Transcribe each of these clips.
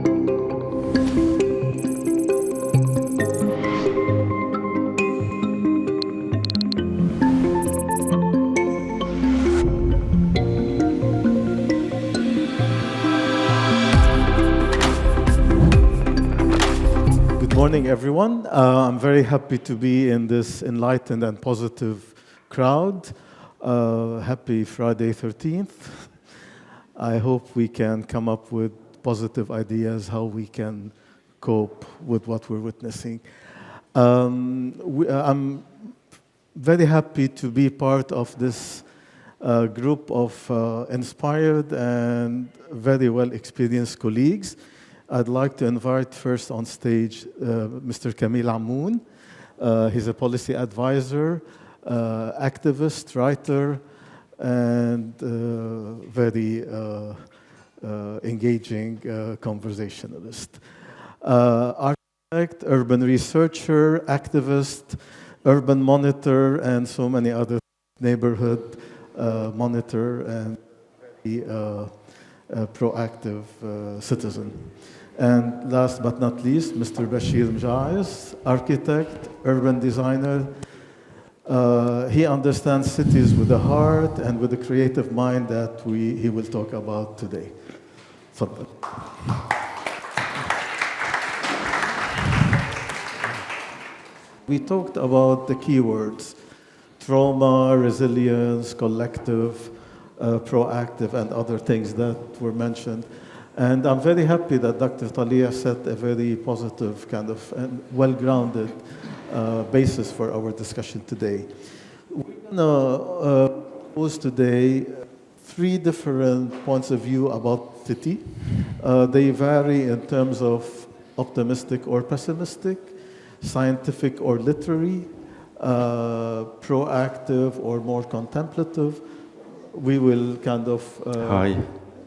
Good morning, everyone. I'm very happy to be in this enlightened and positive crowd. Happy Friday 13th. I hope we can come up with positive ideas how we can cope with what we're witnessing. I'm very happy to be part of this group of inspired and very well-experienced colleagues. I'd like to invite first on stage Mr. Camille Ammoun. He's a policy advisor, activist, writer, and very engaging conversationalist. Architect, urban researcher, activist, urban monitor, and so many other neighborhood monitor and very proactive citizen. And last but not least, Mr. Bachir Moujaes, architect, urban designer. He understands cities with a heart and with a creative mind that he will talk about today. تفضل. We talked about the keywords: trauma, resilience, collective, proactive, and other things that were mentioned. And I'm very happy that Dr. Talia set a very positive kind of and well-grounded basis for our discussion today. We're going to pose today three different points of view about city. They vary in terms of optimistic or pessimistic, scientific or literary, proactive or more contemplative. We will kind of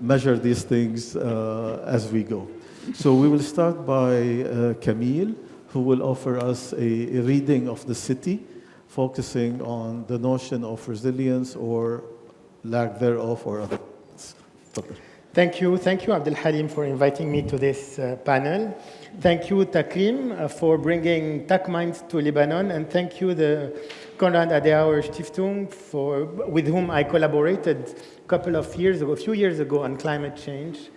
measure these things as we go. So we will start by Camille, who will offer us a reading of the city, focusing on the notion of resilience or lack thereof or other things. Thank you, Abdel Halim, for inviting me to this panel. Thank you, TAKREEM, for bringing TAKminds to Lebanon, and thank you, the Konrad Adenauer Stiftung, with whom I collaborated a few years ago on climate change,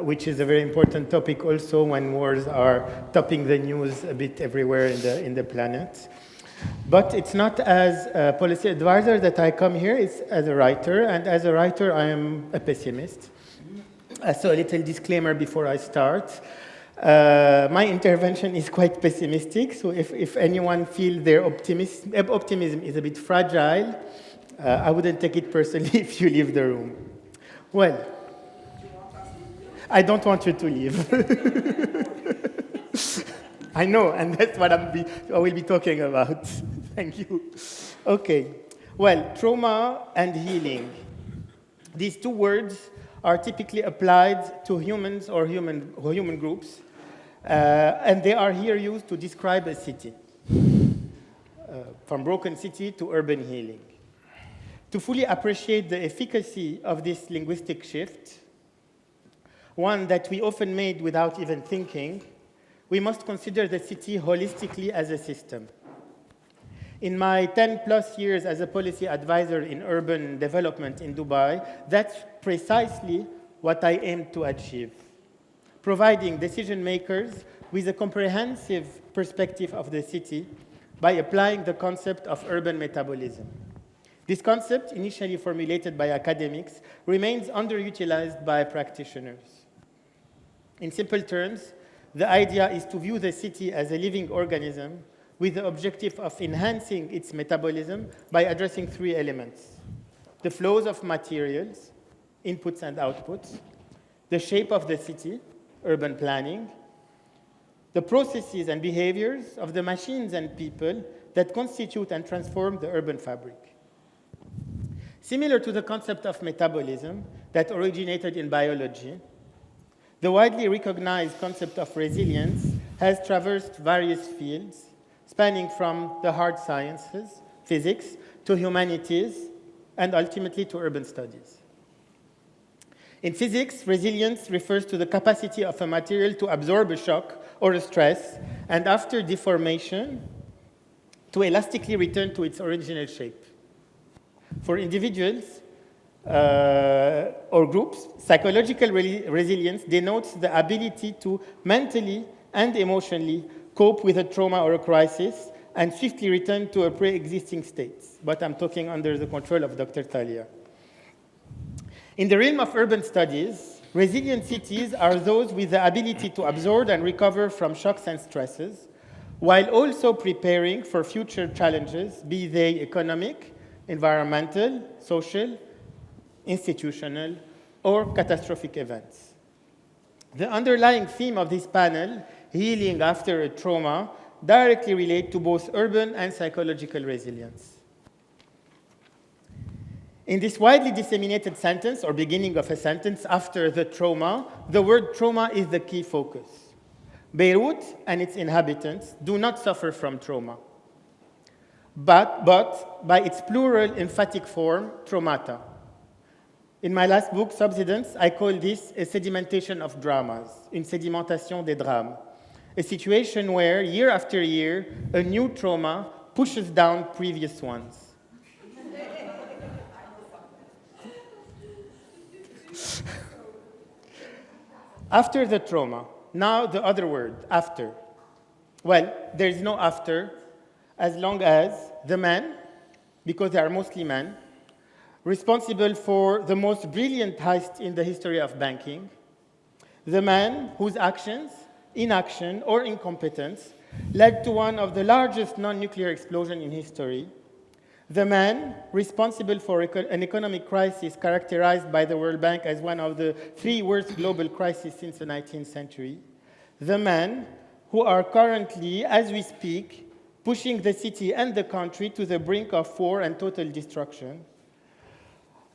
which is a very important topic also when wars are topping the news a bit everywhere in the planet. But it's not as a policy advisor that I come here, it's as a writer, and as a writer I am a pessimist. So a little disclaimer before I start. My intervention is quite pessimistic, so if anyone feels their optimism is a bit fragile, I wouldn't take it personally if you leave the room. Well, I don't want you to leave. I know, and that's what I will be talking about. Thank you. Okay. Well, trauma and healing. These two words are typically applied to humans or human groups, and they are here used to describe a city, from broken city to urban healing. To fully appreciate the efficacy of this linguistic shift, one that we often made without even thinking, we must consider the city holistically as a system. In my 10+ years as a policy advisor in urban development in Dubai, that's precisely what I aim to achieve, providing decision makers with a comprehensive perspective of the city by applying the concept of urban metabolism. This concept, initially formulated by academics, remains underutilized by practitioners. In simple terms, the idea is to view the city as a living organism with the objective of enhancing its metabolism by addressing three elements: the flows of materials, inputs and outputs, the shape of the city, urban planning, the processes and behaviors of the machines and people that constitute and transform the urban fabric. Similar to the concept of metabolism that originated in biology, the widely recognized concept of resilience has traversed various fields, spanning from the hard sciences, physics, to humanities, and ultimately to urban studies. In physics, resilience refers to the capacity of a material to absorb a shock or a stress, and after deformation, to elastically return to its original shape. For individuals or groups, psychological resilience denotes the ability to mentally and emotionally cope with a trauma or a crisis and swiftly return to a pre-existing state. But I'm talking under the control of Dr. Talia. In the realm of urban studies, resilient cities are those with the ability to absorb and recover from shocks and stresses, while also preparing for future challenges, be they economic, environmental, social, institutional, or catastrophic events. The underlying theme of this panel, healing after a trauma, directly relate to both urban and psychological resilience. In this widely disseminated sentence, or beginning of a sentence, after the trauma, the word trauma is the key focus. Beirut and its inhabitants do not suffer from trauma, but by its plural emphatic form, traumata. In my last book, Subsidence, I call this a sedimentation of dramas, une sédimentation des drames, a situation where, year after year, a new trauma pushes down previous ones. After the trauma, now the other word, after. Well, there is no after, as long as the men, because they are mostly men, responsible for the most brilliant heist in the history of banking, the man whose actions, inaction, or incompetence led to one of the largest non-nuclear explosions in history, the man responsible for an economic crisis characterized by the World Bank as one of the 3 worst global crises since the 19th century, the men who are currently, as we speak, pushing the city and the country to the brink of war and total destruction.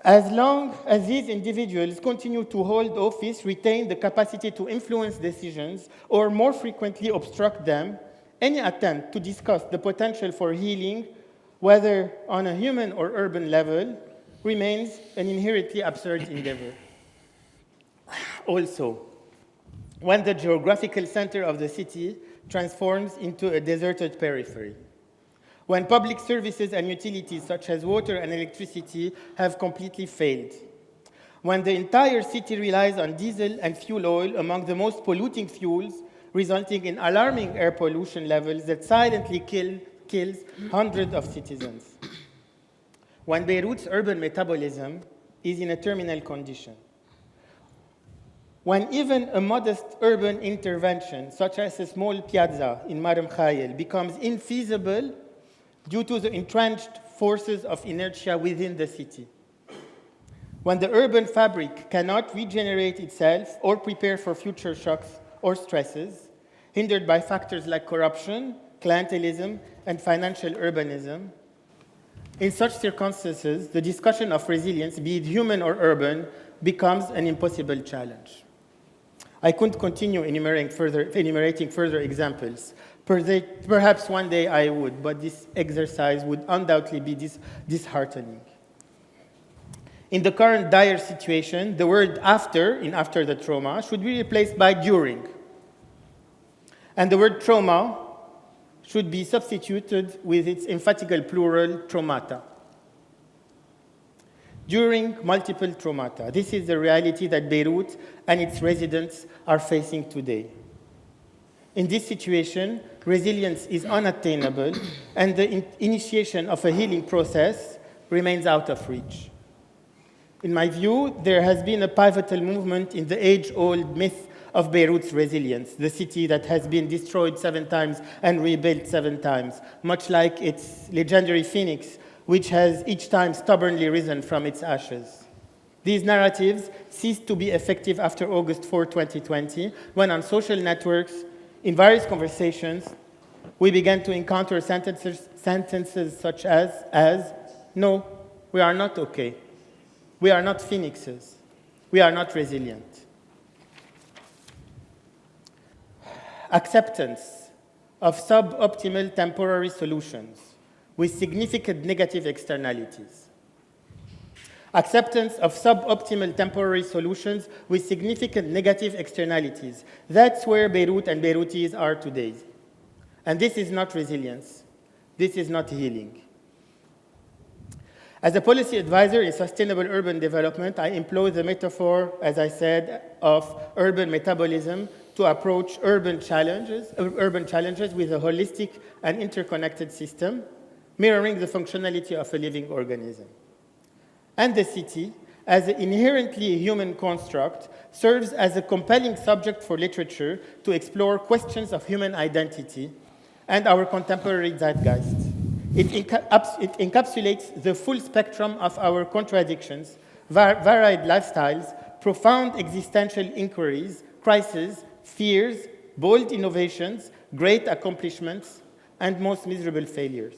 As long as these individuals continue to hold office, retain the capacity to influence decisions, or more frequently obstruct them, any attempt to discuss the potential for healing, whether on a human or urban level, remains an inherently absurd endeavor. Also, when the geographical center of the city transforms into a deserted periphery, when public services and utilities such as water and electricity have completely failed, when the entire city relies on diesel and fuel oil, among the most polluting fuels, resulting in alarming air pollution levels that silently kills hundreds of citizens. When Beirut's urban metabolism is in a terminal condition. When even a modest urban intervention, such as a small piazza in Mar Mkhayel, becomes infeasible due to the entrenched forces of inertia within the city. When the urban fabric cannot regenerate itself or prepare for future shocks or stresses, hindered by factors like corruption, clientelism, and financial urbanism. In such circumstances, the discussion of resilience, be it human or urban, becomes an impossible challenge. I couldn't continue enumerating further examples. Perhaps one day I would, but this exercise would undoubtedly be disheartening. In the current dire situation, the word after, in after the trauma, should be replaced by during. And the word trauma should be substituted with its emphatical plural, traumata. During multiple traumata, this is the reality that Beirut and its residents are facing today. In this situation, resilience is unattainable, and the initiation of a healing process remains out of reach. In my view, there has been a pivotal movement in the age-old myth of Beirut's resilience, the city that has been destroyed 7 times and rebuilt 7 times, much like its legendary phoenix, which has each time stubbornly risen from its ashes. These narratives ceased to be effective after August 4, 2020, when on social networks, in various conversations, we began to encounter sentences such as, no, we are not okay. We are not phoenixes. We are not resilient. Acceptance of suboptimal temporary solutions with significant negative externalities. acceptance of suboptimal temporary solutions with significant negative externalities. That's where Beirut and Beirutis are today. And this is not resilience. This is not healing. As a policy advisor in sustainable urban development, I employ the metaphor, as I said, of urban metabolism to approach urban challenges with a holistic and interconnected system, mirroring the functionality of a living organism. And the city, as an inherently human construct, serves as a compelling subject for literature to explore questions of human identity and our contemporary zeitgeist. It encapsulates the full spectrum of our contradictions, varied lifestyles, profound existential inquiries, crises, fears, bold innovations, great accomplishments, and most miserable failures.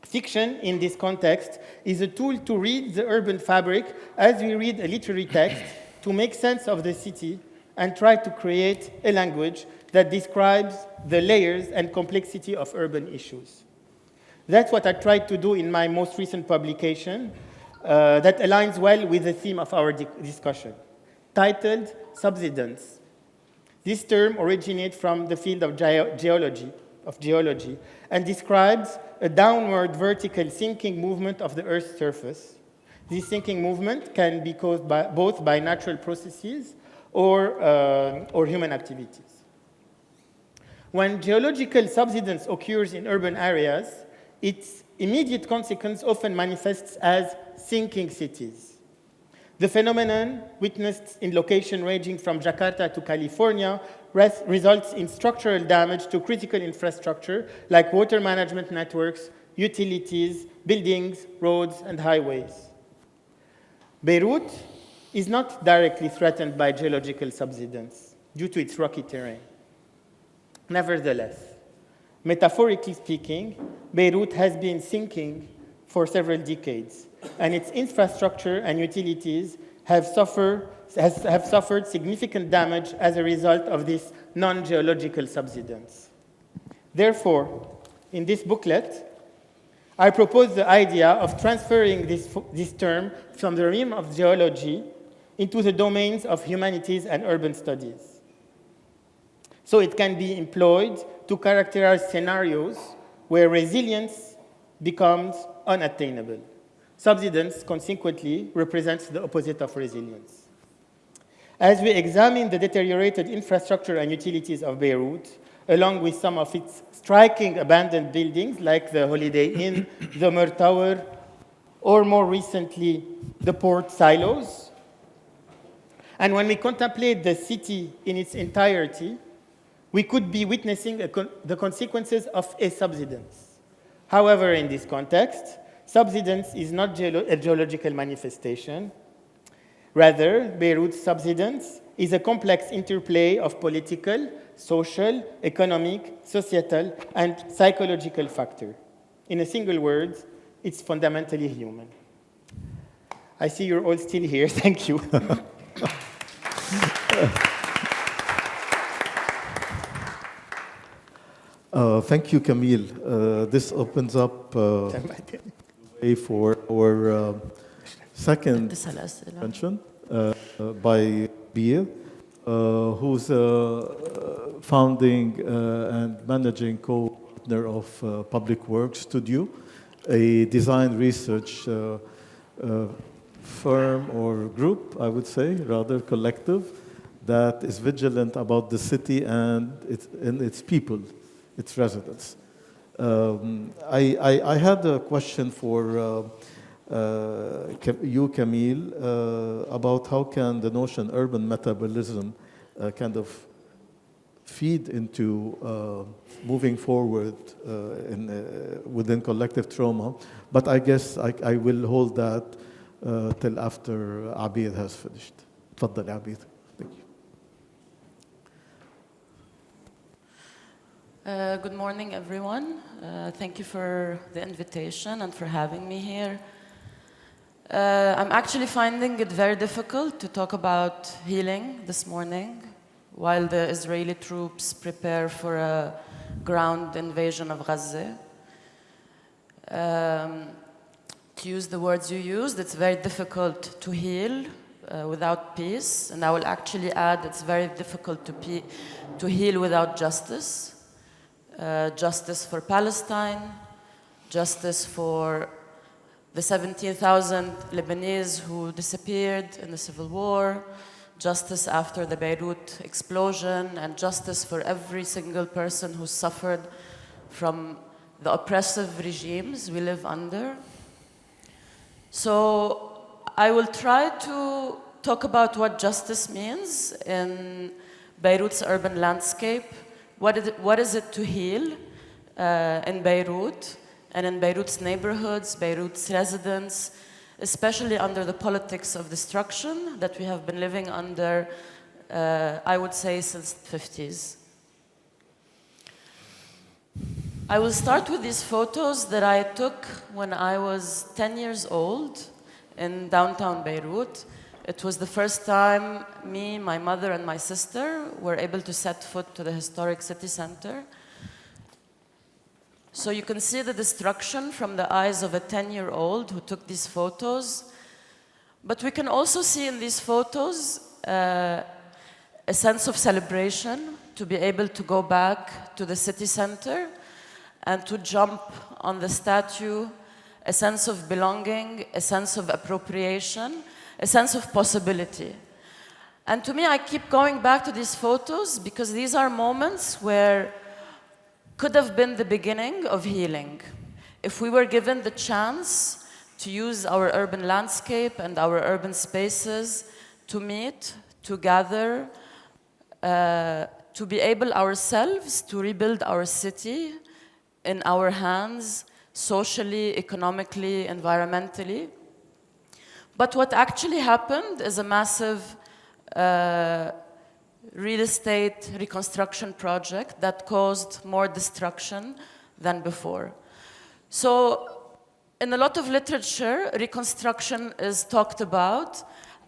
Fiction, in this context, is a tool to read the urban fabric as we read a literary text to make sense of the city and try to create a language that describes the layers and complexity of urban issues. That's what I tried to do in my most recent publication that aligns well with the theme of our discussion, titled Subsidence. This term originates from the field of geology, and describes a downward vertical sinking movement of the Earth's surface. This sinking movement can be caused both by natural processes or human activities. When geological subsidence occurs in urban areas, its immediate consequence often manifests as sinking cities. The phenomenon, witnessed in locations ranging from Jakarta to California, results in structural damage to critical infrastructure like water management networks, utilities, buildings, roads, and highways. Beirut is not directly threatened by geological subsidence due to its rocky terrain. Nevertheless, metaphorically speaking, Beirut has been sinking for several decades, and its infrastructure and utilities have suffered significant damage as a result of this non-geological subsidence. Therefore, in this booklet, I propose the idea of transferring this term from the realm of geology into the domains of humanities and urban studies. So it can be employed to characterize scenarios where resilience becomes unattainable. Subsidence, consequently, represents the opposite of resilience. As we examine the deteriorated infrastructure and utilities of Beirut, along with some of its striking abandoned buildings like the Holiday Inn, the Mer Tower, or more recently, the port silos, and when we contemplate the city in its entirety, we could be witnessing the consequences of a subsidence. However, in this context, subsidence is not a geological manifestation. Rather, Beirut's subsidence is a complex interplay of political, social, economic, societal, and psychological factors. In a single word, it's fundamentally human. I see you're all still here. Thank you. Thank you, Camille. This opens up way for our second mention by Abir, who's a founding and managing co-partner of Public Works Studio, a design research firm or group, I would say, rather collective, that is vigilant about the city and its people, its residents. I had a question for you, Camille, about how can the notion urban metabolism kind of feed into moving forward within collective trauma. But I guess I will hold that till after Abir has finished. تفضل Abir. Thank you. Good morning, everyone. Thank you for the invitation and for having me here. I'm actually finding it very difficult to talk about healing this morning while the Israeli troops prepare for a ground invasion of Gaza. to use the words you used, it's very difficult to heal without peace. And I will actually add it's very difficult to heal without justice. Justice for Palestine, justice for the 17,000 Lebanese who disappeared in the civil war, justice after the Beirut explosion, and justice for every single person who suffered from the oppressive regimes we live under. So I will try to talk about what justice means in Beirut's urban landscape. What is it to heal in Beirut and in Beirut's neighborhoods, Beirut's residents, especially under the politics of destruction that we have been living under, I would say, since the 50s. I will start with these photos that I took when I was 10 years old in downtown Beirut. It was the first time me, my mother, and my sister were able to set foot to the historic city center. So you can see the destruction from the eyes of a 10-year-old who took these photos. But we can also see in these photos a sense of celebration, to be able to go back to the city center and to jump on the statue, a sense of belonging, a sense of appropriation, a sense of possibility. And to me, I keep going back to these photos because these are moments where could have been the beginning of healing. If we were given the chance to use our urban landscape and our urban spaces to meet, to gather, to be able ourselves to rebuild our city in our hands, socially, economically, environmentally. But what actually happened is a massive real estate reconstruction project that caused more destruction than before. So in a lot of literature, reconstruction is talked about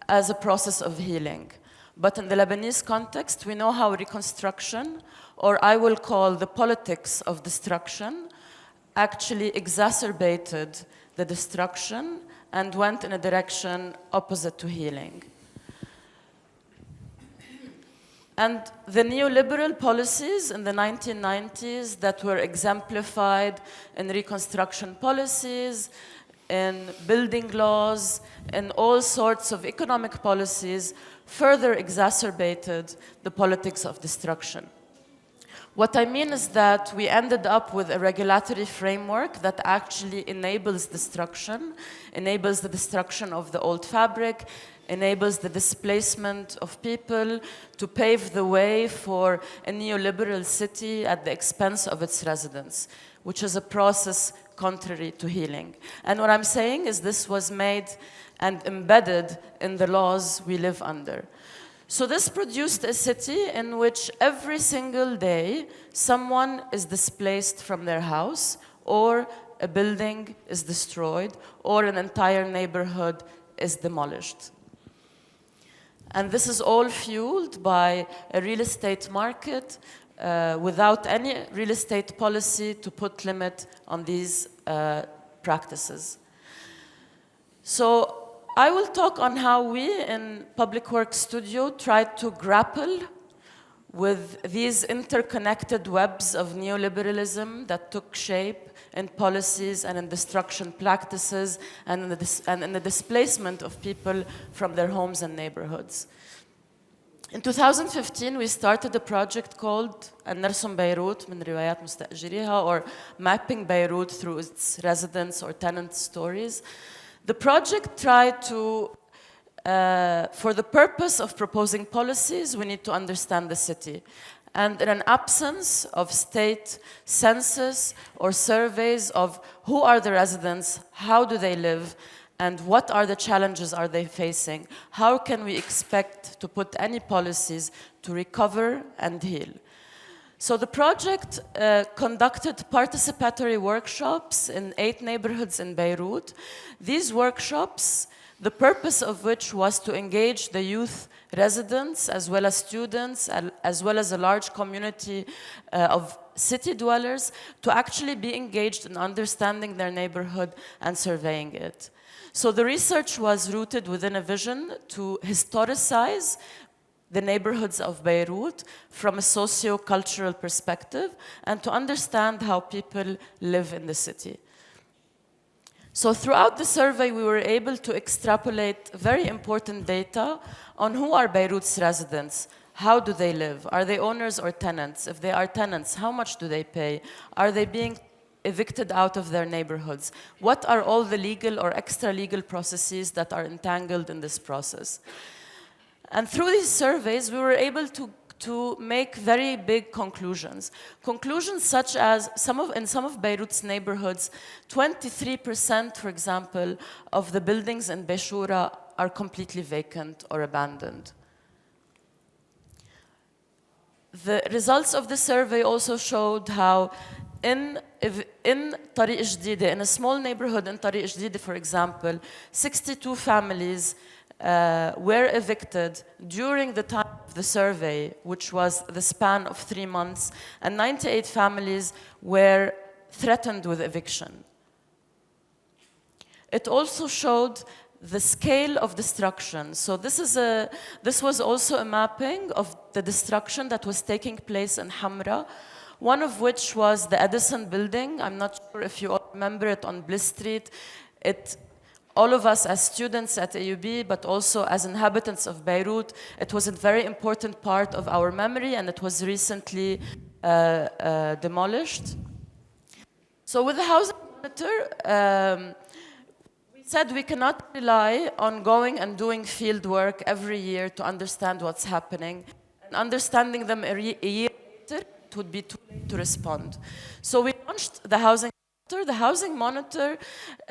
as a process of healing. But in the Lebanese context, we know how reconstruction, or I will call the politics of destruction, actually exacerbated the destruction and went in a direction opposite to healing. And the neoliberal policies in the 1990s that were exemplified in reconstruction policies, in building laws, in all sorts of economic policies, further exacerbated the politics of destruction. What I mean is that we ended up with a regulatory framework that actually enables destruction, enables the destruction of the old fabric, enables the displacement of people to pave the way for a neoliberal city at the expense of its residents, which is a process contrary to healing. And what I'm saying is this was made and embedded in the laws we live under. So this produced a city in which every single day someone is displaced from their house, or a building is destroyed, or an entire neighborhood is demolished. And this is all fueled by a real estate market without any real estate policy to put limit on these practices. So I will talk on how we in Public Works Studio tried to grapple with these interconnected webs of neoliberalism that took shape in policies and in destruction practices and in the displacement of people from their homes and neighborhoods. In 2015, we started a project called نرسم بيروت من روايات مستأجريها, or Mapping Beirut through its residents or tenant stories. The project tried to, for the purpose of proposing policies, we need to understand the city. And in an absence of state census or surveys of who are the residents, how do they live, and what are the challenges are they facing, how can we expect to put any policies to recover and heal? So the project conducted participatory workshops in 8 neighborhoods in Beirut. These workshops the purpose of which was to engage the youth residents as well as students, as well as a large community of city dwellers to actually be engaged in understanding their neighborhood and surveying it. So the research was rooted within a vision to historicize the neighborhoods of Beirut from a socio-cultural perspective and to understand how people live in the city. So throughout the survey, we were able to extrapolate very important data on who are Beirut's residents. How do they live? Are they owners or tenants? If they are tenants, how much do they pay? Are they being evicted out of their neighborhoods? What are all the legal or extra-legal processes that are entangled in this process? And through these surveys, we were able to make very big conclusions. Conclusions such as in some of Beirut's neighborhoods, 23%, for example, of the buildings in Beshura are completely vacant or abandoned. The results of the survey also showed how in Tariq Jdide, in a small neighborhood in Tariq Jdide, for example, 62 families were evicted during the time of the survey, which was the span of 3 months, and 98 families were threatened with eviction. It also showed the scale of destruction. So this was also a mapping of the destruction that was taking place in Hamra, one of which was the Edison building. I'm not sure if you all remember it, on Bliss Street. All of us as students at AUB, but also as inhabitants of Beirut, it was a very important part of our memory, and it was recently demolished. So with the housing monitor, we said we cannot rely on going and doing field work every year to understand what's happening. And understanding them a year later, it would be too late to respond. So we launched the housing monitor. The housing monitor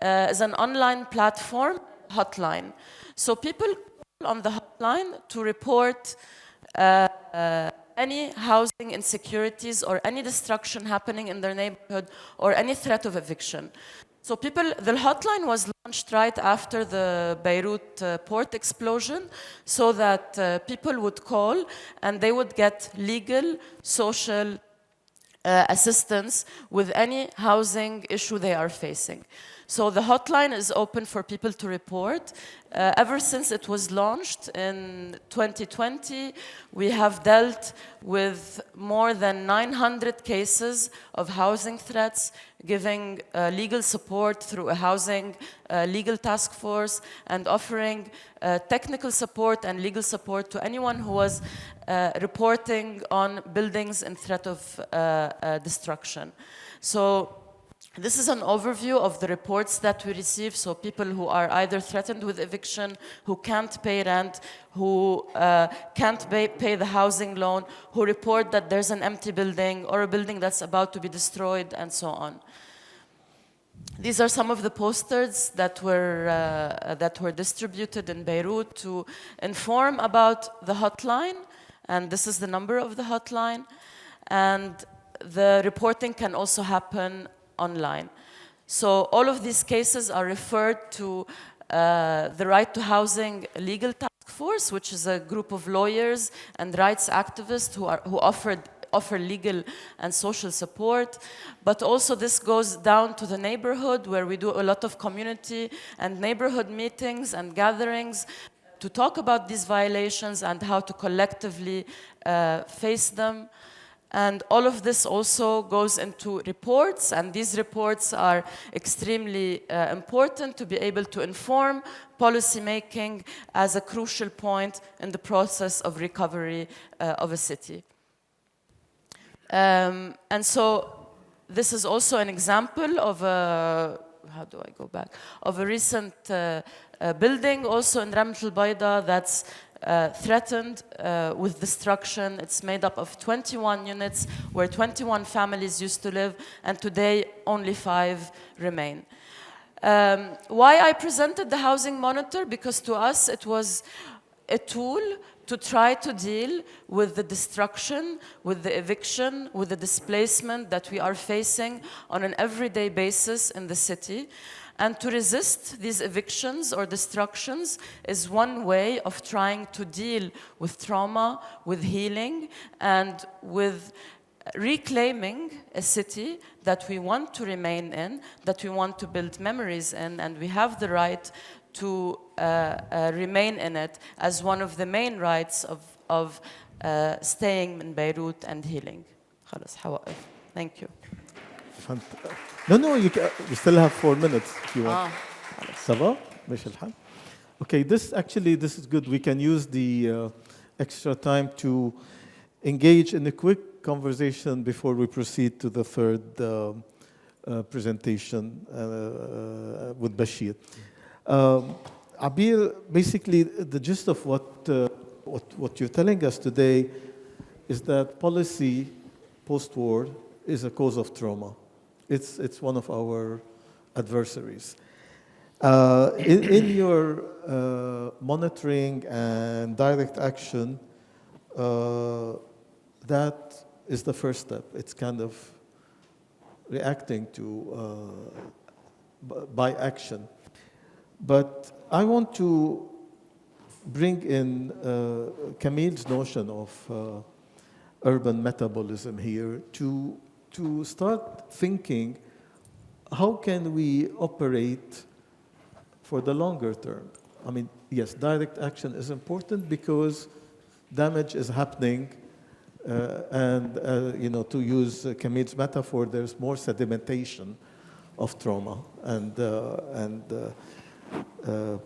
is an online platform, hotline. So people call on the hotline to report any housing insecurities or any destruction happening in their neighborhood or any threat of eviction. So the hotline was launched right after the Beirut port explosion so that people would call and they would get legal, social assistance with any housing issue they are facing. So the hotline is open for people to report. Ever since it was launched in 2020, we have dealt with more than 900 cases of housing threats, giving legal support through a housing legal task force, and offering technical support and legal support to anyone who was reporting on buildings in threat of destruction. So this is an overview of the reports that we receive. So people who are either threatened with eviction, who can't pay rent, who can't pay the housing loan, who report that there's an empty building or a building that's about to be destroyed, and so on. These are some of the posters that were distributed in Beirut to inform about the hotline, and this is the number of the hotline. And the reporting can also happen online. So all of these cases are referred to the Right to Housing Legal Task Force, which is a group of lawyers and rights activists who offer legal and social support. But also this goes down to the neighborhood, where we do a lot of community and neighborhood meetings and gatherings to talk about these violations and how to collectively face them. And all of this also goes into reports, and these reports are extremely important to be able to inform policymaking as a crucial point in the process of recovery of a city. And so this is also an example of of a recent building also in Ramat al-Bayda that's threatened with destruction. It's made up of 21 units where 21 families used to live, and today only 5 remain. Why I presented the housing monitor? Because to us it was a tool to try to deal with the destruction, with the eviction, with the displacement that we are facing on an everyday basis in the city. And to resist these evictions or destructions is one way of trying to deal with trauma, with healing, and with reclaiming a city that we want to remain in, that we want to build memories in, and we have the right to remain in it as one of the main rights of staying in Beirut and healing. خلاص حوقف. Thank you. No, you still have 4 minutes if you want. Ça va? ماشي الحال. Okay, this is good. We can use the extra time to engage in a quick conversation before we proceed to the third presentation with Bachir. Abir, basically, the gist of what you're telling us today is that policy post-war is a cause of trauma. It's one of our adversaries. In your monitoring and direct action, that is the first step. It's kind of reacting to by action. But I want to bring in Camille's notion of urban metabolism here to start thinking, how can we operate for the longer term? I mean, yes, direct action is important because damage is happening, and to use Camille's metaphor, there's more sedimentation of trauma and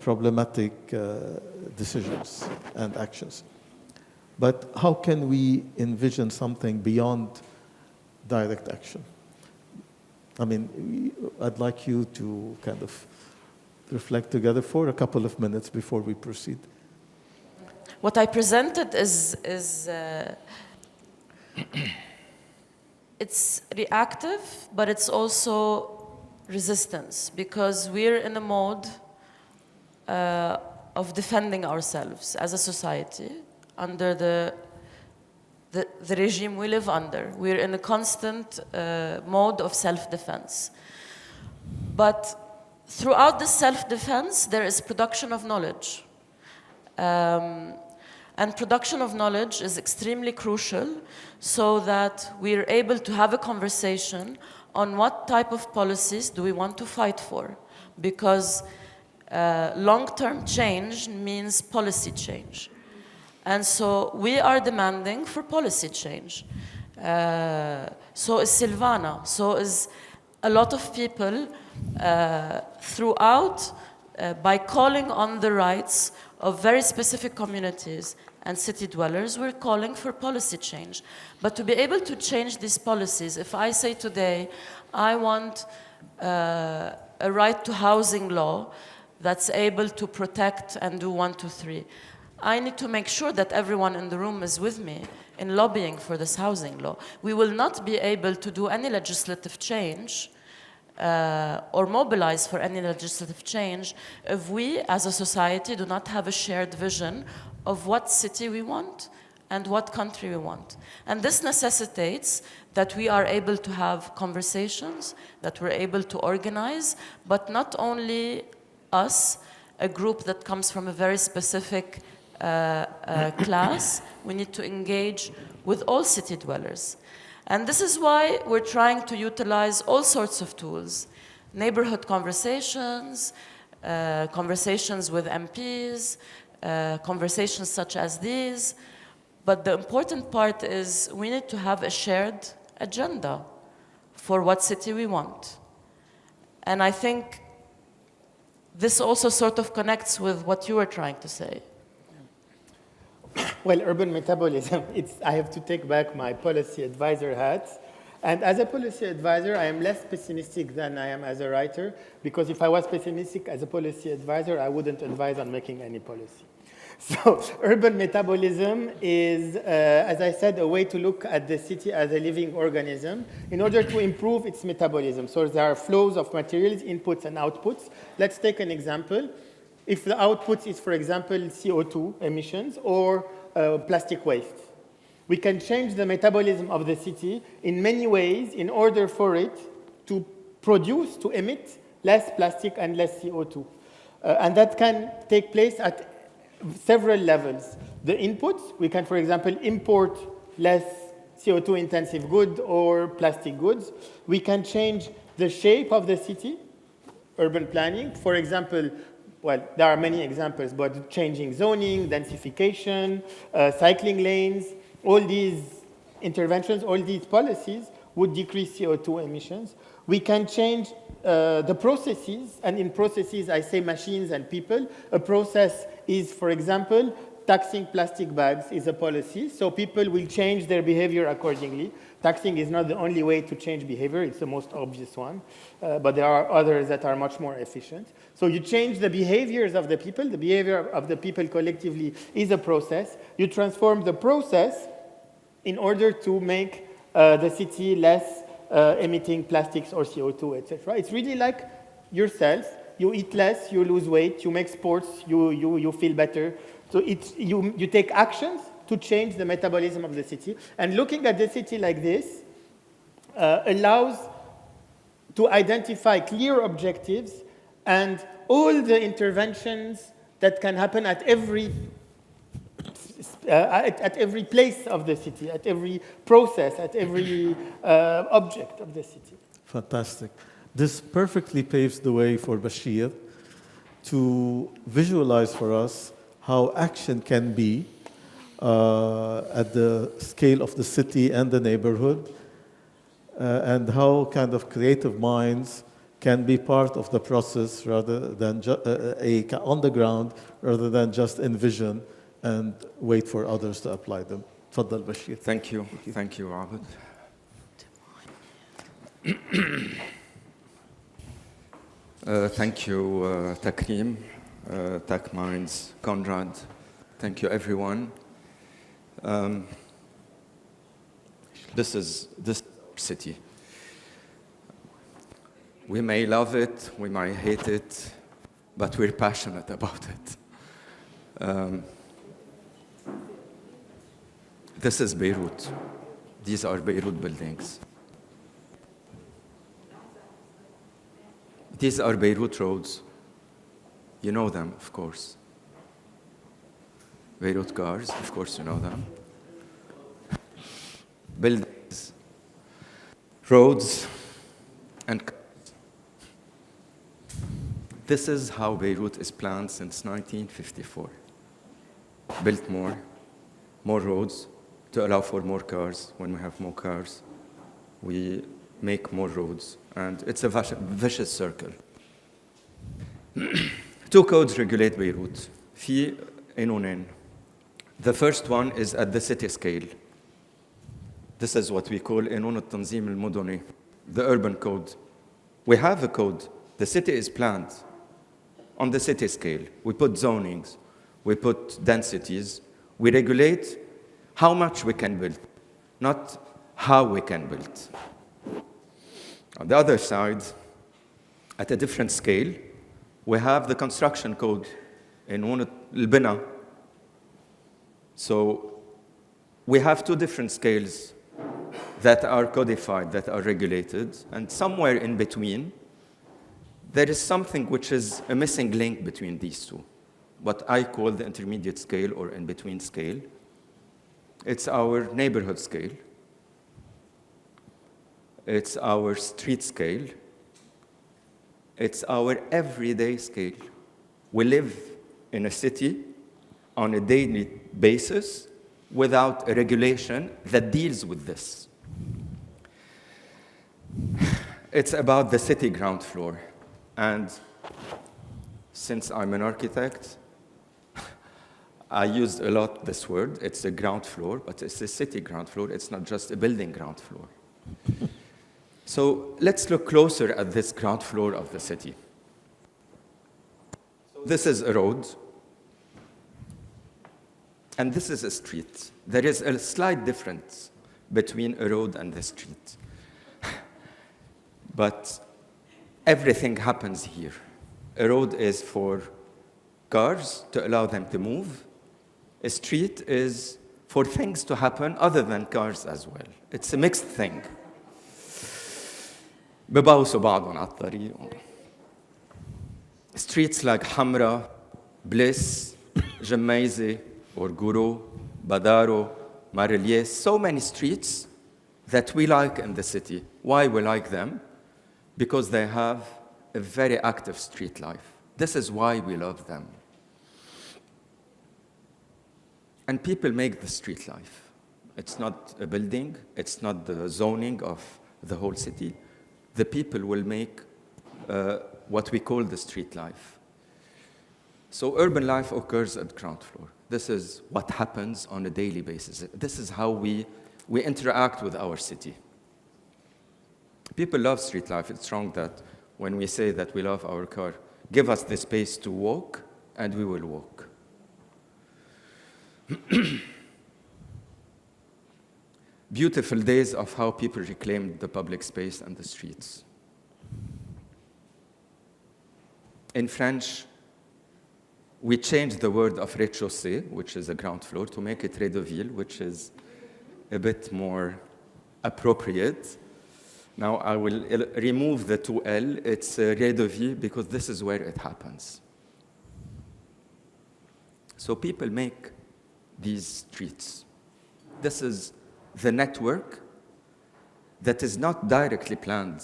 problematic decisions and actions. But how can we envision something beyond direct action? I mean, I'd like you to kind of reflect together for a couple of minutes before we proceed. What I presented is it's reactive, but it's also resistance, because we're in a mode of defending ourselves as a society under the regime we live under. We're in a constant mode of self-defense. But throughout this self-defense, there is production of knowledge. And production of knowledge is extremely crucial so that we're able to have a conversation on what type of policies do we want to fight for. Because long-term change means policy change. And so we are demanding for policy change. So is Silvana, so is a lot of people throughout, by calling on the rights of very specific communities and city dwellers, we're calling for policy change. But to be able to change these policies, if I say today, I want a right to housing law that's able to protect and do 1, 2, 3, I need to make sure that everyone in the room is with me in lobbying for this housing law. We will not be able to do any legislative change or mobilize for any legislative change if we as a society do not have a shared vision of what city we want and what country we want. And this necessitates that we are able to have conversations, that we're able to organize, but not only us, a group that comes from a very specific class, we need to engage with all city dwellers. And this is why we're trying to utilize all sorts of tools. Neighborhood conversations, conversations with MPs, conversations such as these. But the important part is we need to have a shared agenda for what city we want. And I think this also sort of connects with what you were trying to say. Well, urban metabolism, I have to take back my policy advisor hat. And as a policy advisor, I am less pessimistic than I am as a writer, because if I was pessimistic as a policy advisor, I wouldn't advise on making any policy. So urban metabolism is, as I said, a way to look at the city as a living organism in order to improve its metabolism. So there are flows of materials, inputs and outputs. Let's take an example. If the output is, for example, CO2 emissions or plastic waste, we can change the metabolism of the city in many ways in order for it to produce, to emit less plastic and less CO2. And that can take place at several levels. The inputs, we can, for example, import less CO2 intensive goods or plastic goods. We can change the shape of the city, urban planning. For example, well, there are many examples, but changing zoning, densification, cycling lanes, all these interventions, all these policies would decrease CO2 emissions. We can change the processes, and in processes I say machines and people. A process is, for example, taxing plastic bags is a policy, so people will change their behavior accordingly. Taxing is not the only way to change behavior, it's the most obvious one, but there are others that are much more efficient. So you change the behaviors of the behavior of the people collectively is a process. You transform the process in order to make the city less emitting plastics or CO2, etc. It's really like yourself. You eat less, you lose weight, you make sports, you feel better. So you take actions to change the metabolism of the city. And looking at the city like this allows to identify clear objectives and all the interventions that can happen at every place of the city, at every process, at every object of the city. Fantastic. This perfectly paves the way for Bachir to visualize for us how action can be at the scale of the city and the neighborhood, and how kind of creative minds can be part of the process rather than on the ground, rather than just envision and wait for others to apply them. تفضل Bachir. Thank you. Thank you, Abid. Thank you, TAKREEM, TAKminds, Conrad. Thank you, everyone. This is this city. We may love it, we might hate it, but we're passionate about it. This is Beirut. These are Beirut buildings. These are Beirut roads. You know them, of course. Beirut cars, of course you know them. Buildings, roads, and cars. This is how Beirut is planned since 1954. Built more roads to allow for more cars. When we have more cars, we make more roads. And it's a vicious circle. Two codes regulate Beirut. في قانونين. The first one is at the city scale. This is what we call قانون التنظيم المدني, the urban code. We have a code. The city is planned on the city scale. We put zonings, we put densities, we regulate how much we can build, not how we can build. On the other side, at a different scale, we have the construction code in البناء. So we have two different scales that are codified, that are regulated, and somewhere in between, there is something which is a missing link between these two, what I call the intermediate scale or in-between scale. It's our neighborhood scale. It's our street scale. It's our everyday scale. We live in a city on a daily basis without a regulation that deals with this. It's about the city ground floor. And since I'm an architect, I used a lot this word. It's a ground floor, but it's a city ground floor. It's not just a building ground floor. So let's look closer at this ground floor of the city. This is a road, and this is a street. There is a slight difference between a road and the street. But everything happens here. A road is for cars to allow them to move. A street is for things to happen other than cars as well. It's a mixed thing. بباوسوا بعضهم على الطريق. Streets like Hamra, Bliss, Jemaize, or Guru, Badaro, Marilier, so many streets that we like in the city. Why we like them? Because they have a very active street life. This is why we love them. And people make the street life. It's not a building, it's not the zoning of the whole city. The people will make what we call the street life. So urban life occurs at ground floor. This is what happens on a daily basis. This is how we interact with our city. People love street life. It's wrong that when we say that we love our car, give us the space to walk, and we will walk. Beautiful days of how people reclaimed the public space and the streets. In French, we changed the word of rez-de-chaussée, which is a ground floor, to make it rez-de-ville, which is a bit more appropriate. Now I will remove the 2L. It's rez-de-vie because this is where it happens. So people make these streets. This is the network that is not directly planned.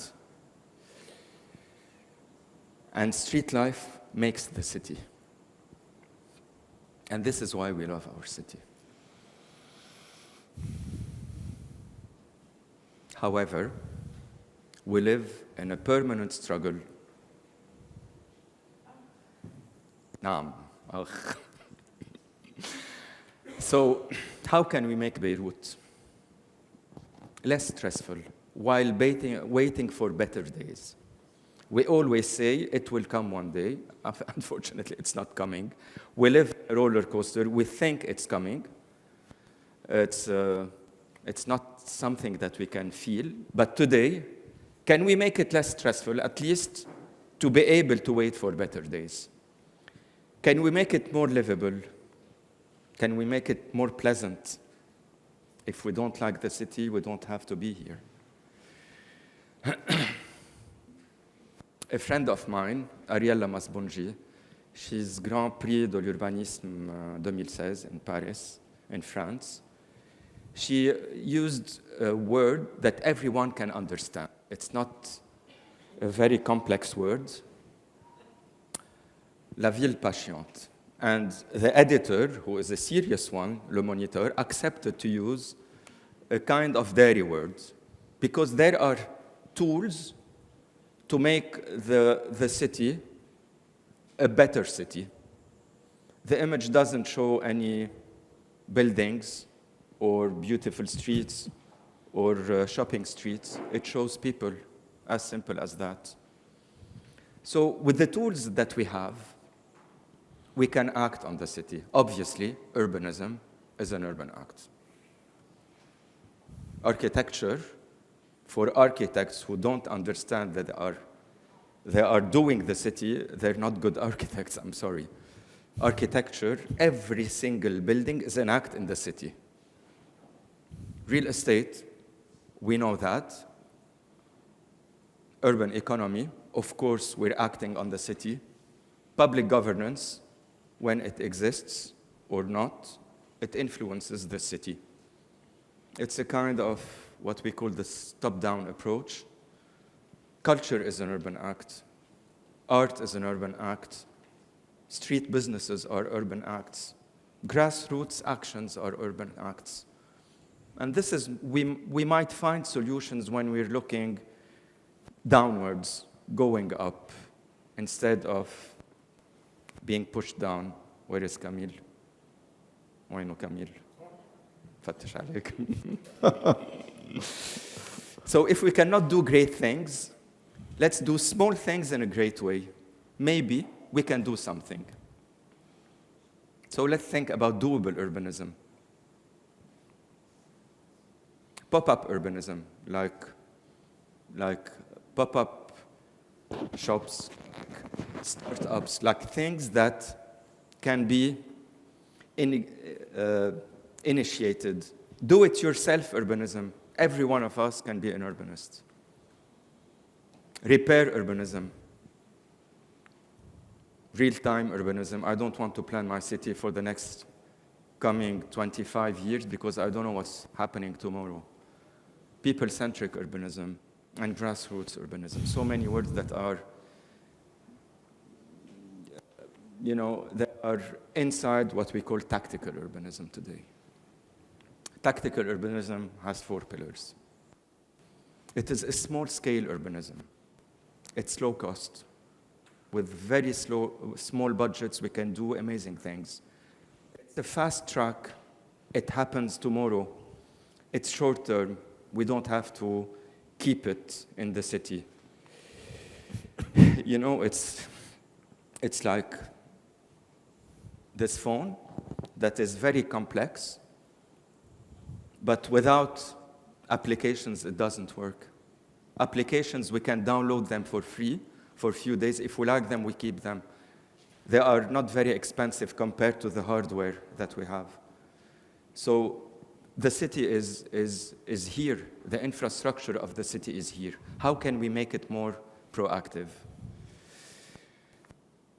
And street life makes the city. And this is why we love our city. However, we live in a permanent struggle. Naam. So, how can we make Beirut less stressful while waiting for better days? We always say it will come one day. Unfortunately, it's not coming. We live a roller coaster. We think it's coming. It's not something that we can feel. But today, can we make it less stressful, at least to be able to wait for better days? Can we make it more livable? Can we make it more pleasant? If we don't like the city, we don't have to be here. A friend of mine, Ariella Masbonji, she's Grand Prix de l'Urbanisme 2016 in Paris, in France. She used a word that everyone can understand. It's not a very complex word. La ville patiente. And the editor, who is a serious one, Le Moniteur, accepted to use a kind of dairy word because there are tools to make the city a better city. The image doesn't show any buildings or beautiful streets or shopping streets. It shows people, as simple as that. So with the tools that we have, we can act on the city. Obviously, urbanism is an urban act. Architecture, for architects who don't understand that they are doing the city, they're not good architects, I'm sorry. Architecture, every single building is an act in the city. Real estate, we know that. Urban economy, of course, we're acting on the city. Public governance, when it exists or not, it influences the city. It's a kind of what we call the top-down approach. Culture is an urban act. Art is an urban act. Street businesses are urban acts. Grassroots actions are urban acts. And this is, we might find solutions when we're looking downwards, going up, instead of being pushed down. Where is Camille? وينه Camille? فتش عليك. So if we cannot do great things, let's do small things in a great way. Maybe we can do something. So let's think about doable urbanism. Pop-up urbanism, like pop-up shops, startups, like things that can be initiated. Do-it-yourself urbanism. Every one of us can be an urbanist. Repair urbanism. real-time urbanism. I don't want to plan my city for the next coming 25 years because I don't know what's happening tomorrow. People-centric urbanism and grassroots urbanism. So many words that are, that are inside what we call tactical urbanism today. Tactical urbanism has 4 pillars. It is a small-scale urbanism. It's low cost. With very small budgets, we can do amazing things. It's a fast track. It happens tomorrow. It's short term. We don't have to keep it in the city. It's like this phone that is very complex, but without applications, it doesn't work. Applications, we can download them for free for a few days. If we like them, we keep them. They are not very expensive compared to the hardware that we have. So the city is here. The infrastructure of the city is here. How can we make it more proactive?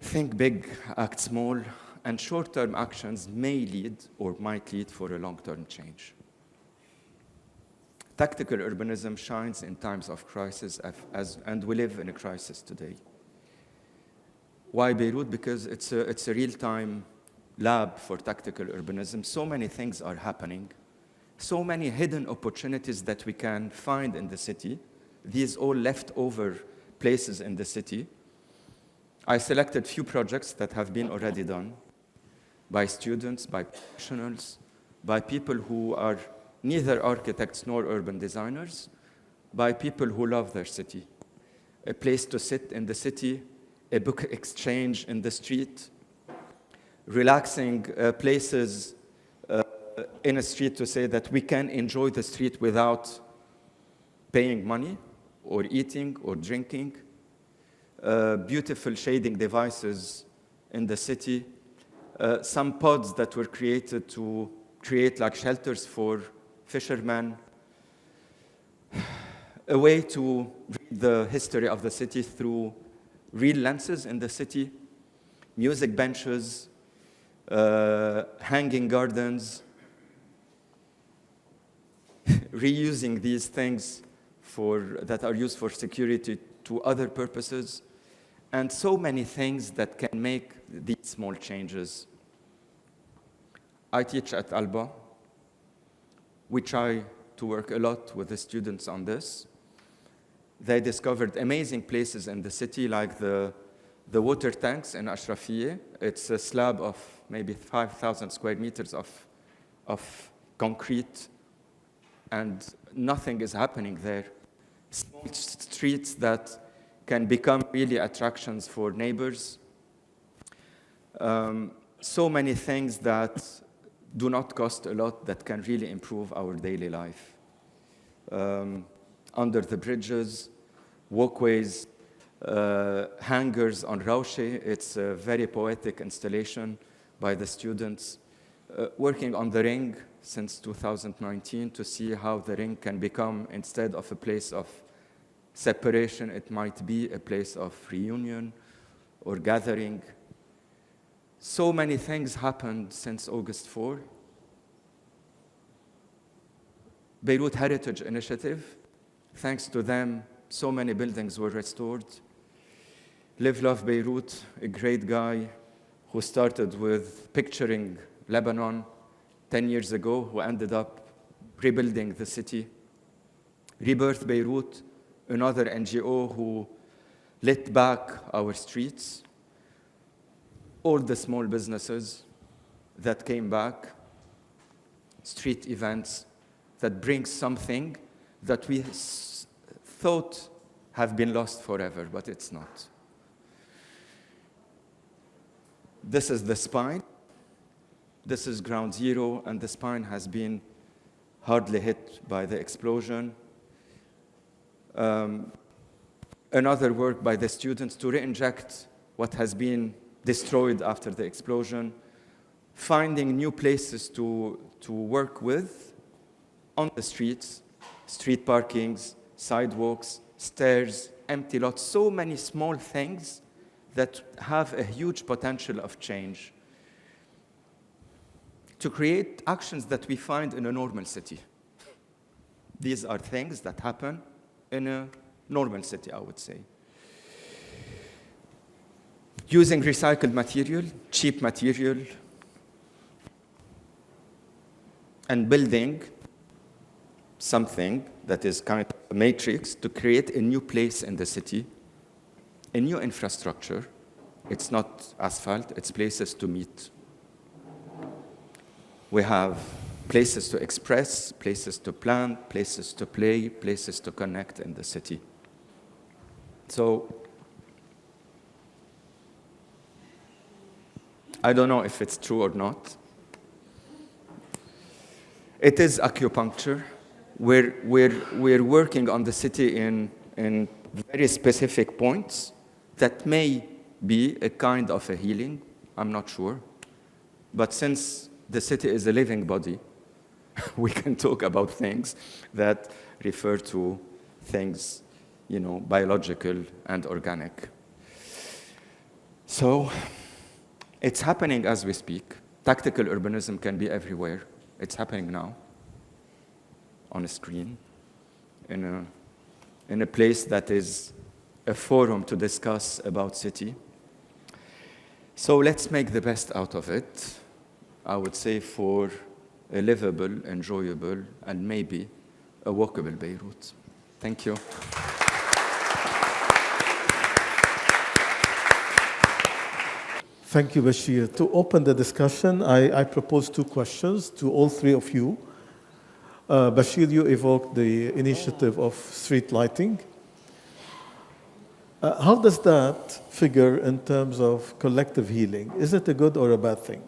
Think big, act small, and short-term actions may lead or might lead for a long-term change. Tactical urbanism shines in times of crisis, and we live in a crisis today. Why Beirut? Because it's a real-time lab for tactical urbanism. So many things are happening, so many hidden opportunities that we can find in the city, these all leftover places in the city. I selected few projects that have been already done by students, by professionals, by people who are neither architects nor urban designers, by people who love their city. A place to sit in the city, a book exchange in the street, relaxing places in a street to say that we can enjoy the street without paying money or eating or drinking, beautiful shading devices in the city, some pods that were created to create like shelters for fishermen, a way to read the history of the city through real lenses in the city, music benches, hanging gardens, reusing these things that are used for security to other purposes, and so many things that can make these small changes. I teach at ALBA. We try to work a lot with the students on this. They discovered amazing places in the city, like the water tanks in Ashrafiyeh. It's a slab of maybe 5,000 square meters of concrete, and nothing is happening there. Small streets that can become really attractions for neighbors. So many things that do not cost a lot that can really improve our daily life. Under the bridges, walkways, hangers on Raushe. It's a very poetic installation by the students. Working on the ring since 2019 to see how the ring can become, instead of a place of separation, it might be a place of reunion or gathering. So many things happened since August 4. Beirut Heritage Initiative, thanks to them, so many buildings were restored. Live Love Beirut, a great guy who started with picturing Lebanon 10 years ago, who ended up rebuilding the city. Rebirth Beirut, another NGO who lit back our streets. All the small businesses that came back, street events that bring something that we thought have been lost forever, but it's not. This is the spine. This is ground zero, and the spine has been hardly hit by the explosion. Another work by the students to re-inject what has been destroyed after the explosion, finding new places to work with on the streets, street parkings, sidewalks, stairs, empty lots, so many small things that have a huge potential of change, to create actions that we find in a normal city. These are things that happen in a normal city, I would say. Using recycled material, cheap material, and building something that is kind of a matrix to create a new place in the city, a new infrastructure. It's not asphalt, it's places to meet. We have places to express, places to plan, places to play, places to connect in the city. So, I don't know if it's true or not. It is acupuncture. We're working on the city in very specific points that may be a kind of a healing. I'm not sure. But since the city is a living body, we can talk about things that refer to things, biological and organic. So it's happening as we speak. Tactical urbanism can be everywhere. It's happening now on a screen, in a place that is a forum to discuss about city. So let's make the best out of it, I would say, for a livable, enjoyable, and maybe a walkable Beirut. Thank you. Thank you, Bachir. To open the discussion, I propose two questions to all three of you. Bachir, you evoked the initiative of street lighting. How does that figure in terms of collective healing? Is it a good or a bad thing?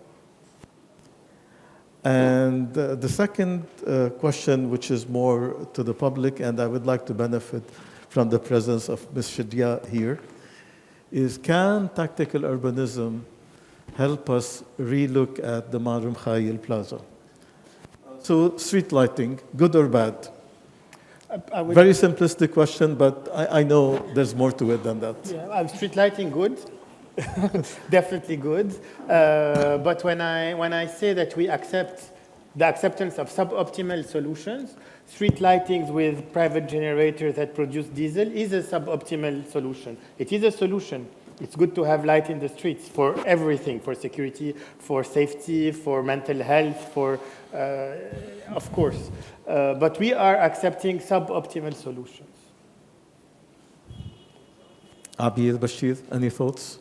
And the second question, which is more to the public, and I would like to benefit from the presence of Ms. Shadia here, is can tactical urbanism help us relook at the Marum Khail Plaza? So street lighting, good or bad? Very simplistic question, but I know there's more to it than that. Yeah, street lighting, good. Definitely good. But when I say that we accept the acceptance of suboptimal solutions, street lightings with private generators that produce diesel is a suboptimal solution. It is a solution. It's good to have light in the streets for everything, for security, for safety, for mental health, of course. But we are accepting suboptimal solutions. Abir, Bachir, any thoughts?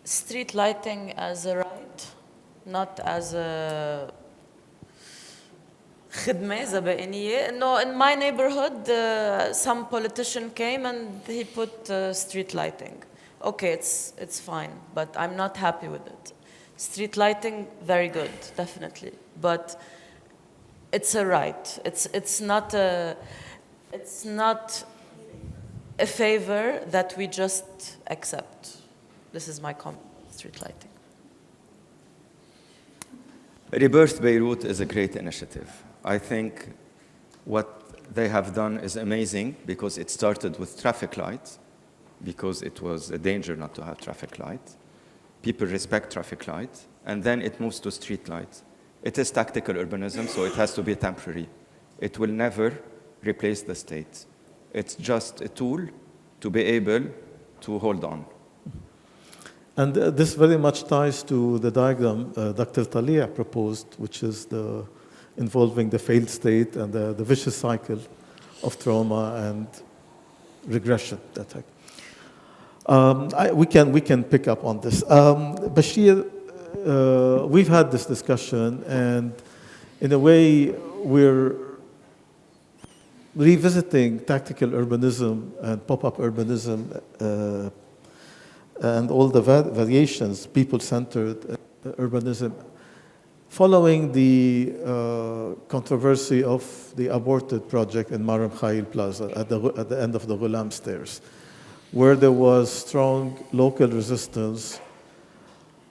Street lighting as a right, not as a خدمة زبائنية. No, in my neighborhood, some politician came and he put street lighting. Okay, it's fine, but I'm not happy with it. Street lighting, very good, definitely, but it's a right. It's not a favor that we just accept. This is my comment. Street lighting. Rebirth Beirut is a great initiative. I think what they have done is amazing because it started with traffic lights, because it was a danger not to have traffic lights. People respect traffic lights, and then it moves to street lights. It is tactical urbanism, so it has to be temporary. It will never replace the state. It's just a tool to be able to hold on. And this very much ties to the diagram Dr. Talia proposed, which is involving the failed state and the vicious cycle of trauma and regression. We can pick up on this. Bachir, we've had this discussion, and in a way, we're revisiting tactical urbanism and pop-up urbanism and all the variations, people-centered urbanism, following the controversy of the aborted project in Marum Khail Plaza at the end of the Ghulam Stairs, where there was strong local resistance,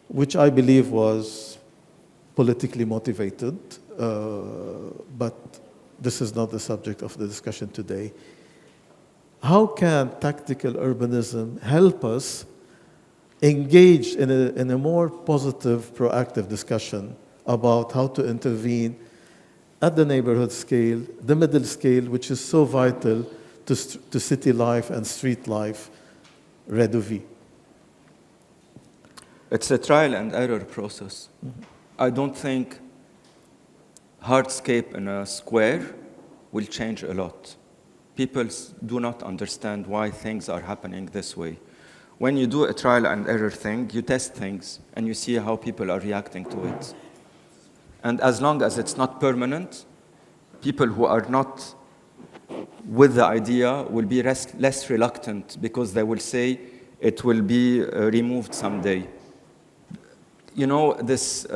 which I believe was politically motivated, but this is not the subject of the discussion today. How can tactical urbanism help us engage in a more positive, proactive discussion about how to intervene at the neighborhood scale, the middle scale, which is so vital to city life and street life, Redovi. It's a trial and error process. Mm-hmm. I don't think hardscape in a square will change a lot. People do not understand why things are happening this way. When you do a trial and error thing, you test things and you see how people are reacting to it. And as long as it's not permanent, people who are not with the idea will be less reluctant because they will say it will be removed someday. You know, this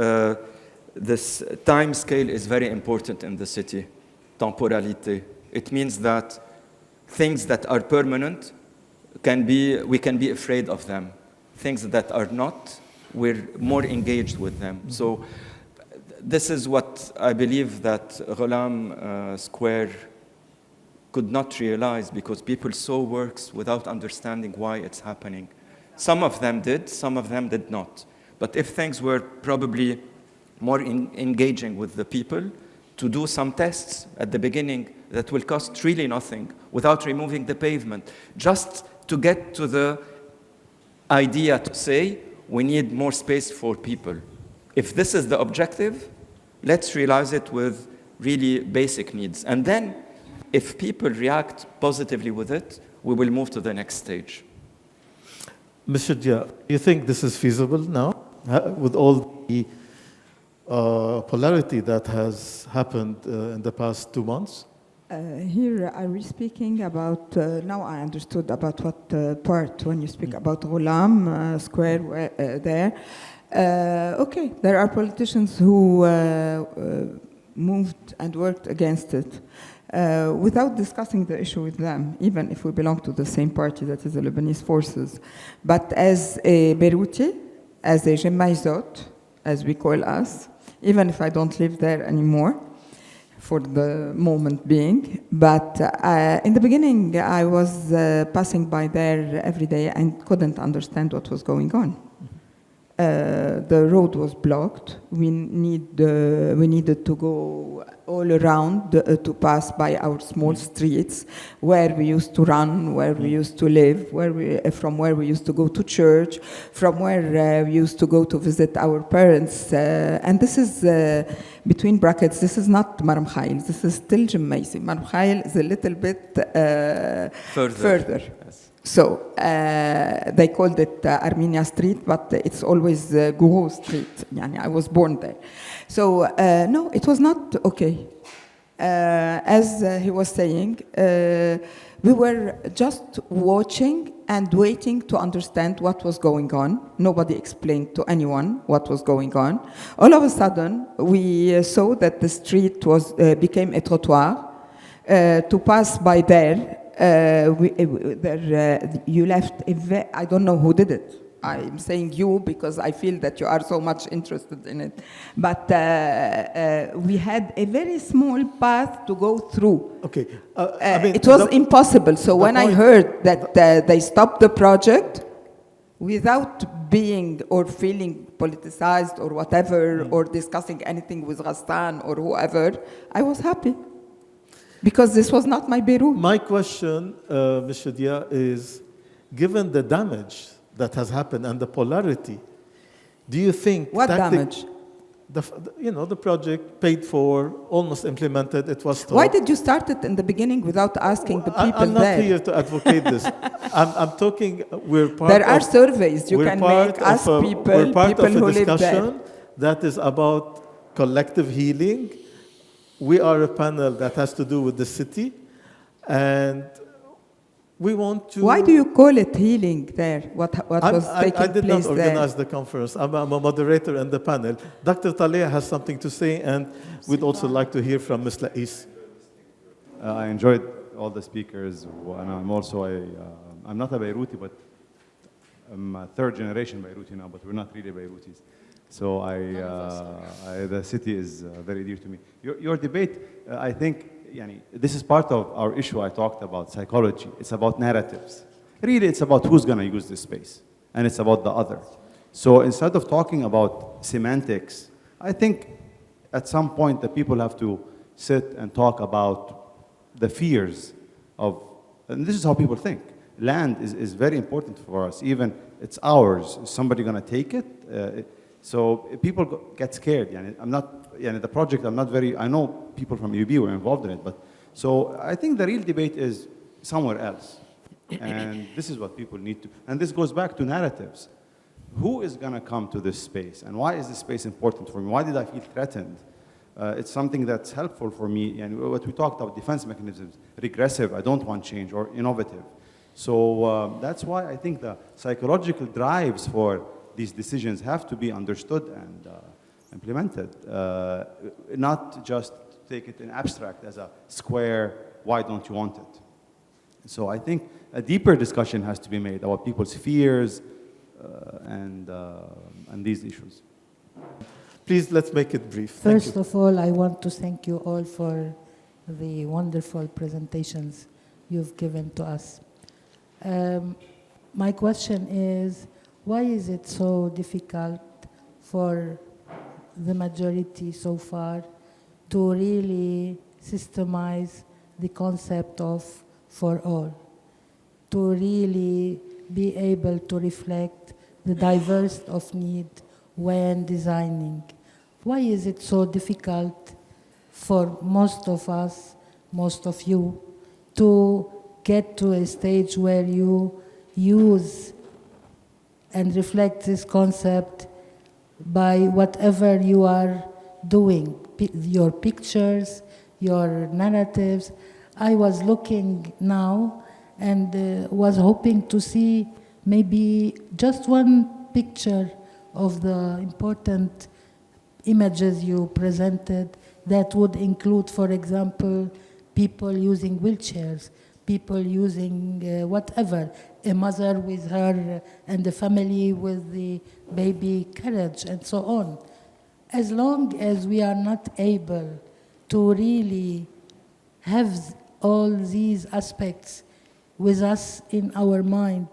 time scale is very important in the city, temporalité. It means that things that are permanent we can be afraid of them. Things that are not, we're more engaged with them. Mm-hmm. So this is what I believe that Ghulam Square could not realize because people saw works without understanding why it's happening. Some of them did, some of them did not. But if things were probably more engaging with the people, to do some tests at the beginning that will cost really nothing without removing the pavement, just to get to the idea to say we need more space for people. If this is the objective, let's realize it with really basic needs. And then if people react positively with it, we will move to the next stage. Mr. Dia, do you think this is feasible now with all the polarity that has happened in the past 2 months? Here, are we speaking about, now I understood about what part, when you speak about Ghulam Square there. Okay, there are politicians who moved and worked against it without discussing the issue with them, even if we belong to the same party, that is the Lebanese forces. But as a Beiruti, as a Jemaizot, as we call us, even if I don't live there anymore, for the moment being. But in the beginning, I was passing by there every day and couldn't understand what was going on. The road was blocked. We needed to go all around to pass by our small streets where we used to run, where we used to live, from where we used to go to church, from where we used to go to visit our parents. And this is, between brackets, this is not Marmkhail. This is still Jemaisi. Marmkhail is a little bit further. Yes. So they called it Armenia Street, but it's always Guru Street. I was born there. So no, it was not okay. As he was saying, we were just watching and waiting to understand what was going on. Nobody explained to anyone what was going on. All of a sudden, we saw that the street became a trottoir. To pass by there, you left, I don't know who did it. I'm saying you because I feel that you are so much interested in it. But we had a very small path to go through. Okay. It was impossible. So when I heard that they stopped the project without being or feeling politicized or whatever, or discussing anything with Ghassan or whoever, I was happy. Because this was not my Beirut. My question, Mr. Dia, is given the damage that has happened and the polarity, do you think... What damage? The project paid for, almost implemented, it was stopped. Why did you start it in the beginning without asking the people I'm not there? here to advocate this. I'm talking, we're part There are surveys you can make, ask people, we're part people of a who live there. discussion that is about collective healing. We are a panel that has to do with the city, and we want to... Why do you call it healing there? What was taking place there? I did not organize the conference. I'm a moderator in the panel. Dr. Talea has something to say, and we'd also like to hear from Ms. Lais. I enjoyed all the speakers, and I'm also I'm not a Beiruti, but I'm a third generation Beiruti now, but we're not really Beirutis. So the city is very dear to me. Your debate, I think, this is part of our issue I talked about, psychology. It's about narratives. Really, it's about who's going to use this space. and it's about the other. So instead of talking about semantics, I think at some point the people have to sit and talk about the fears of, and this is how people think. Land is very important for us, even it's ours. Is somebody going to take it? So people get scared. I'm not, the project, I'm not very, I know people from UB were involved in it, but so I think the real debate is somewhere else. And this is what people need to, and this goes back to narratives. Who is going to come to this space? And why is this space important for me? Why did I feel threatened? It's something that's helpful for me. And what we talked about, defense mechanisms, regressive, I don't want change, or innovative. So that's why I think the psychological drives for these decisions have to be understood and implemented. Not just take it in abstract as a square, why don't you want it? So I think a deeper discussion has to be made about people's fears and these issues. Please, let's make it brief. First of all, I want to thank you all for the wonderful presentations you've given to us. My question is, why is it so difficult for the majority so far to really systemize the concept of for all, to really be able to reflect the diversity of need when designing? Why is it so difficult for most of us, most of you, to get to a stage where you use and reflect this concept by whatever you are doing, your pictures, your narratives? I was looking now and was hoping to see maybe just one picture of the important images you presented that would include, for example, people using wheelchairs, people using whatever, a mother with her and the family with the baby carriage and so on. As long as we are not able to really have all these aspects with us in our mind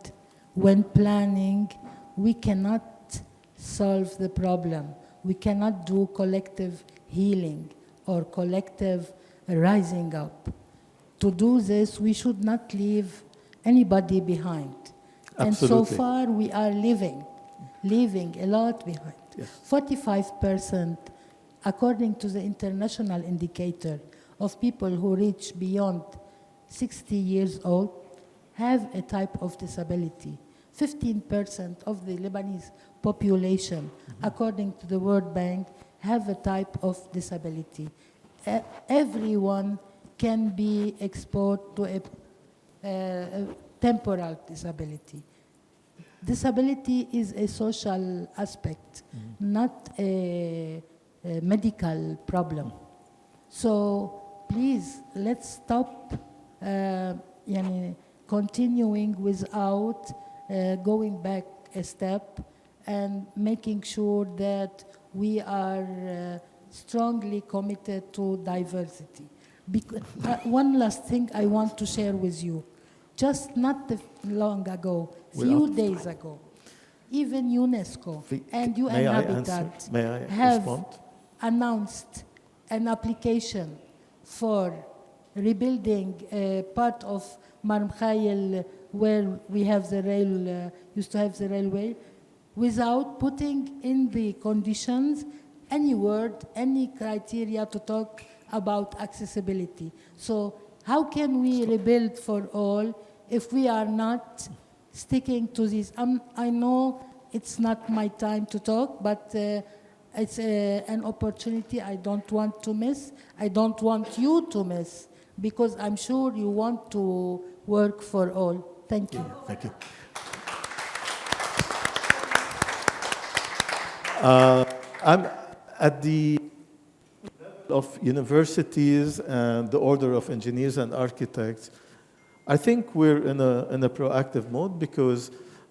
when planning, we cannot solve the problem. We cannot do collective healing or collective rising up. To do this, we should not leave anybody behind. Absolutely. And so far, we are leaving a lot behind. Yes. 45%, according to the international indicator, of people who reach beyond 60 years old have a type of disability. 15% of the Lebanese population, according to the World Bank, have a type of disability. Everyone can be exposed to a temporal disability. Disability is a social aspect, not a medical problem. So please, let's stop continuing without going back a step and making sure that we are strongly committed to diversity. One last thing I want to share with you. Just not long ago, few days ago, even UNESCO and UN Habitat have announced an application for rebuilding part of Marmkhayel where we have the rail, used to have the railway, without putting in the conditions any word, any criteria to talk about accessibility. So how can we rebuild for all if we are not sticking to this? I know it's not my time to talk, but it's an opportunity I don't want to miss. I don't want you to miss, because I'm sure you want to work for all. Thank you. Thank you. I'm at the level of universities and the order of engineers and architects. I think we're in a proactive mode, because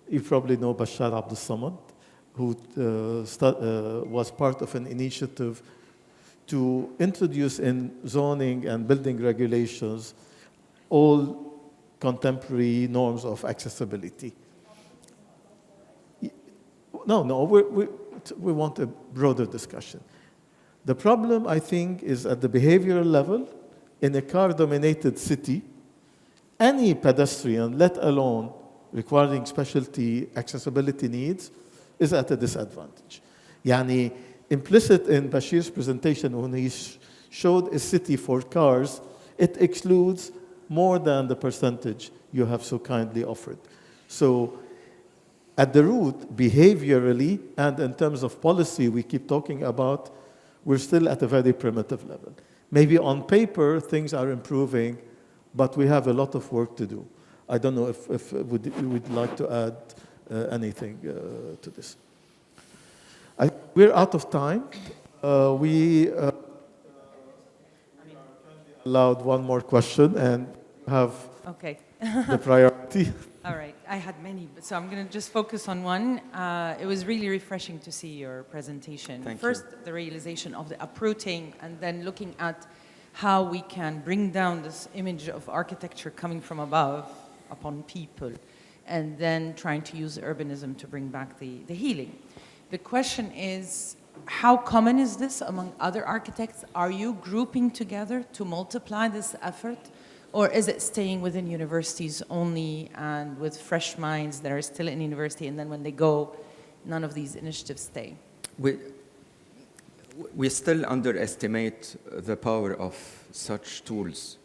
you probably know Bashar Abdel Samad, who was part of an initiative to introduce in zoning and building regulations all contemporary norms of accessibility. No. We want a broader discussion. The problem, I think, is at the behavioral level. In a car-dominated city, any pedestrian, let alone requiring specialty accessibility needs, is at a disadvantage. Yani, implicit in Bashir's presentation, when he showed a city for cars, it excludes more than the percentage you have so kindly offered. So, at the root, behaviorally, and in terms of policy we keep talking about, we're still at a very primitive level. Maybe on paper, things are improving, but we have a lot of work to do. I don't know if you would like to add anything to this. We're out of time. We allowed one more question and have the priority. All right, I had many, so I'm going to just focus on one. It was really refreshing to see your presentation. First, the realization of the uprooting, and then looking at how we can bring down this image of architecture coming from above upon people, and then trying to use urbanism to bring back the healing. The question is, how common is this among other architects? Are you grouping together to multiply this effort? Or is it staying within universities only and with fresh minds that are still in university, and then when they go, none of these initiatives stay? We still underestimate the power of such tools.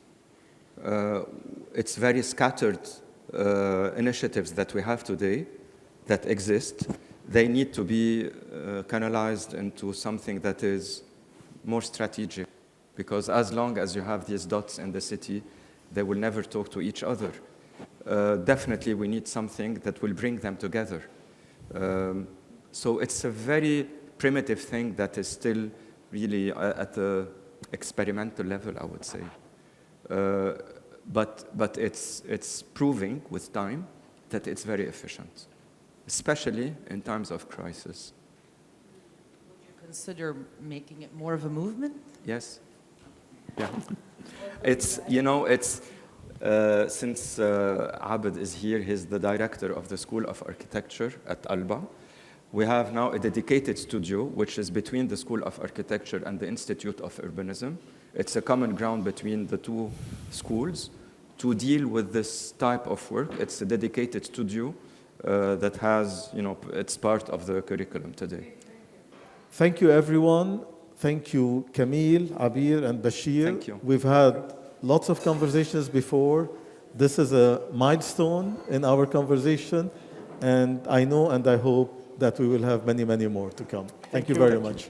It's very scattered initiatives that we have today that exist. They need to be canalized into something that is more strategic, because as long as you have these dots in the city, they will never talk to each other. Definitely, we need something that will bring them together. So it's a very primitive thing that is still really at the experimental level, I would say. But it's proving with time that it's very efficient, especially in times of crisis. Would you consider making it more of a movement? Yes. Yeah. It's, since Abd is here, he's the director of the School of Architecture at ALBA. We have now a dedicated studio, which is between the School of Architecture and the Institute of Urbanism. It's a common ground between the two schools to deal with this type of work. It's a dedicated studio that has, it's part of the curriculum today. Thank you, everyone. Thank you, Camille, Abir, and Bachir. Thank you. We've had lots of conversations before. This is a milestone in our conversation, and I know and I hope that we will have many, many more to come. Thank you very much.